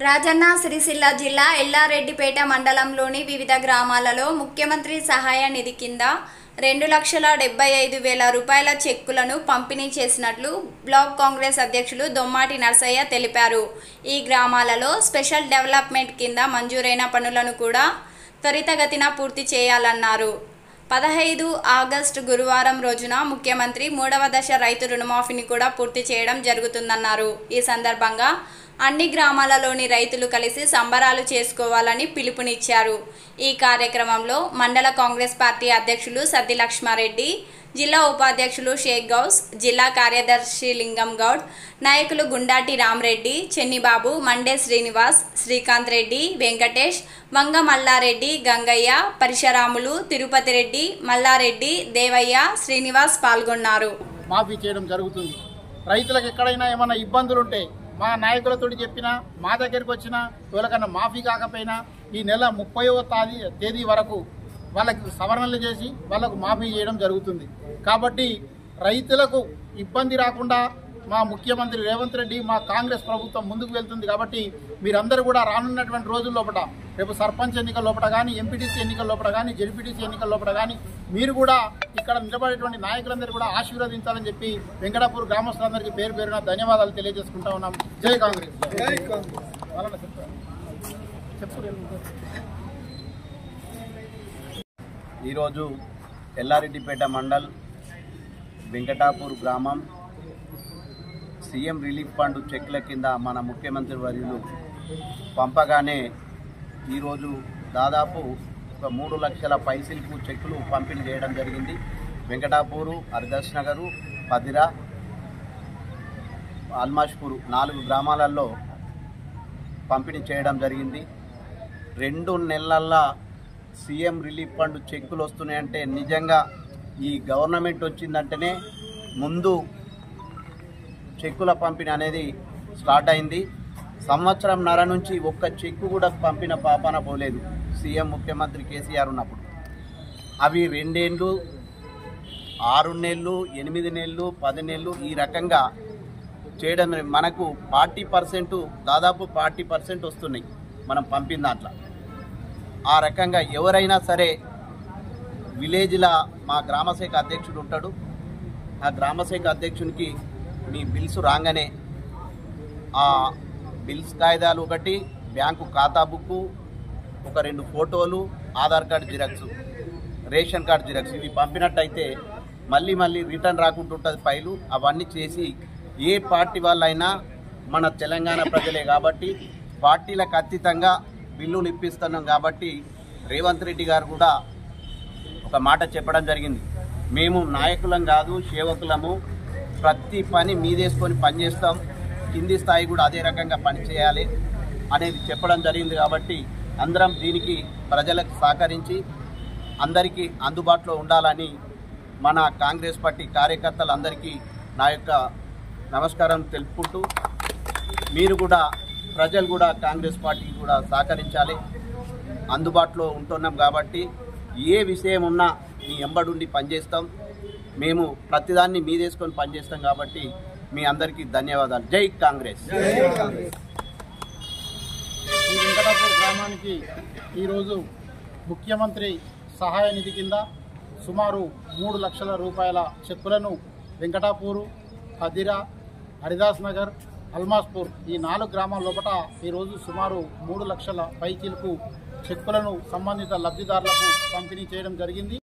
రాజన్న సిరిసిల్ల జిల్లా ఎల్లారెడ్డిపేట మండలంలోని వివిధ గ్రామాలలో ముఖ్యమంత్రి సహాయ నిధి కింద 2,75,000 రూపాయల చెక్కులను పంపిణీ చేసినట్లు బ్లాక్ కాంగ్రెస్ అధ్యక్షులు దొమ్మాటి నర్సయ్య తెలిపారు. ఈ గ్రామాలలో స్పెషల్ డెవలప్మెంట్ కింద మంజూరైన పనులను కూడా త్వరితగతిన పూర్తి చేయాలన్నారు. 15 ఆగస్టు గురువారం రోజున ముఖ్యమంత్రి 3వ దశ రైతు రుణమాఫీని కూడా పూర్తి చేయడం జరుగుతుందన్నారు. ఈ సందర్భంగా అన్ని గ్రామాలలోని రైతులు కలిసి సంబరాలు చేసుకోవాలని పిలుపునిచ్చారు. ఈ కార్యక్రమంలో మండల కాంగ్రెస్ పార్టీ అధ్యక్షులు సద్ది లక్ష్మారెడ్డి, జిల్లా ఉపాధ్యక్షులు షేక్ గౌస్, జిల్లా కార్యదర్శి లింగం గౌడ్, నాయకులు గుండాటి రామరెడ్డి, చెన్నిబాబు, మండే శ్రీనివాస్, శ్రీకాంత్ రెడ్డి, వెంకటేష్, వంగ మల్లారెడ్డి, గంగయ్య, పరిశరాములు, తిరుపతి రెడ్డి, మల్లారెడ్డి, దేవయ్య, శ్రీనివాస్ పాల్గొన్నారు. మాఫీ చేయడం జరుగుతుంది. రైతులకు ఎక్కడైనా ఏమైనా ఇబ్బందులు ఉంటే మా నాయకులతో చెప్పినా, మా దగ్గరికి వచ్చినా, ఎవరికన్నా మాఫీ కాకపోయినా ఈ నెల 30వ తేదీ వరకు వాళ్ళకి సవరణలు చేసి వాళ్ళకు మాఫీ చేయడం జరుగుతుంది. కాబట్టి రైతులకు ఇబ్బంది రాకుండా మా ముఖ్యమంత్రి రేవంత్ రెడ్డి, మా కాంగ్రెస్ ప్రభుత్వం ముందుకు వెళ్తుంది. కాబట్టి మీరందరూ కూడా రానున్నటువంటి రోజుల లోపల, రేపు సర్పంచ్ ఎన్నికల లోపల కానీ, ఎంపీటీసీ ఎన్నికల లోపల కానీ, జెడ్పీటీసీ ఎన్నికల లోపల కానీ మీరు కూడా ఇక్కడ నిలబడేటువంటి నాయకులందరూ కూడా ఆశీర్వదించాలని చెప్పి వెంకటాపూర్ గ్రామస్తులందరికీ పేరు పేరున ధన్యవాదాలు తెలియజేసుకుంటా ఉన్నాం. జై కాంగ్రెస్. ఈరోజు ఎల్లారెడ్డిపేట మండల్ వెంకటాపూర్ గ్రామం సీఎం రిలీఫ్ ఫండ్ చెక్ల కింద మన ముఖ్యమంత్రి వర్యులు పంపగానే ఈరోజు దాదాపు ఒక 3 లక్షల పైసలకు చెక్కులు పంపిణీ చేయడం జరిగింది. వెంకటాపూరు, హరిదాస్ నగరు, పదిరా, అల్మాష్పూరు 4 గ్రామాలలో పంపిణీ చేయడం జరిగింది. 2 నెలల్లో సీఎం రిలీఫ్ ఫండ్ చెక్కులు వస్తున్నాయంటే నిజంగా ఈ గవర్నమెంట్ వచ్చిందంటేనే ముందు చెక్కుల పంపిణీ అనేది స్టార్ట్ అయింది. సంవత్సరంన్నర నుంచి ఒక్క చెక్కు కూడా పంపిన పాపాన పోలేదు సీఎం ముఖ్యమంత్రి కేసీఆర్ ఉన్నప్పుడు. అవి 2 ఏళ్ళు, 6 నెలలు, 8 నెలలు, 10 నెలలు ఈ రకంగా చేయడం మనకు 40% దాదాపు 40% వస్తున్నాయి మనం పంపిన దాంట్లో. ఆ రకంగా ఎవరైనా సరే విలేజ్లో మా గ్రామశాఖ అధ్యక్షుడు ఉంటాడు. ఆ గ్రామశాఖ అధ్యక్షునికి మీ బిల్స్ రాగానే ఆ బిల్స్ కాగితాలు ఒకటి, బ్యాంకు ఖాతా బుక్కు, ఒక 2 ఫోటోలు, Aadhaar card xerox, ration card xerox ఇవి పంపినట్టయితే మళ్ళీ రిటర్న్ రాకుంటుంటుంది ఫైలు. అవన్నీ చేసి ఏ పార్టీ వాళ్ళైనా మన తెలంగాణ ప్రజలే కాబట్టి పార్టీలకు అతీతంగా బిల్లులు ఇప్పిస్తున్నాం. కాబట్టి రేవంత్ రెడ్డి గారు కూడా ఒక మాట చెప్పడం జరిగింది, మేము నాయకులం కాదు సేవకులము, ప్రతి పని మీదేసుకొని పనిచేస్తాం, కింది స్థాయి కూడా అదే రకంగా పనిచేయాలి అనేది చెప్పడం జరిగింది. కాబట్టి అందరం దీనికి ప్రజలకు సహకరించి అందరికీ అందుబాటులో ఉండాలని మన కాంగ్రెస్ పార్టీ కార్యకర్తలందరికీ నా యొక్క నమస్కారం తెలుపుకుంటూ, మీరు కూడా ప్రజలు కూడా కాంగ్రెస్ పార్టీకి కూడా సహకరించాలి. అందుబాటులో ఉంటున్నాం కాబట్టి ఏ విషయం ఉన్నా మీ ఎంబడుండి పనిచేస్తాం. మేము ప్రతిదాన్ని మీదేసుకొని పనిచేస్తాం కాబట్టి మీ అందరికీ ధన్యవాదాలు. జై కాంగ్రెస్. ఈ వెంకటాపూర్ గ్రామానికి ఈరోజు ముఖ్యమంత్రి సహాయ నిధి కింద సుమారు 3 లక్షల రూపాయల చెక్కులను వెంకటాపూరు, హదిరా, హరిదాస్ నగర్, అల్మాస్పూర్ ఈ 4 గ్రామాల లోపల ఈరోజు సుమారు 3 లక్షల పైచీలకు చెక్కులను సంబంధిత లబ్ధిదారులకు పంపిణీ చేయడం జరిగింది.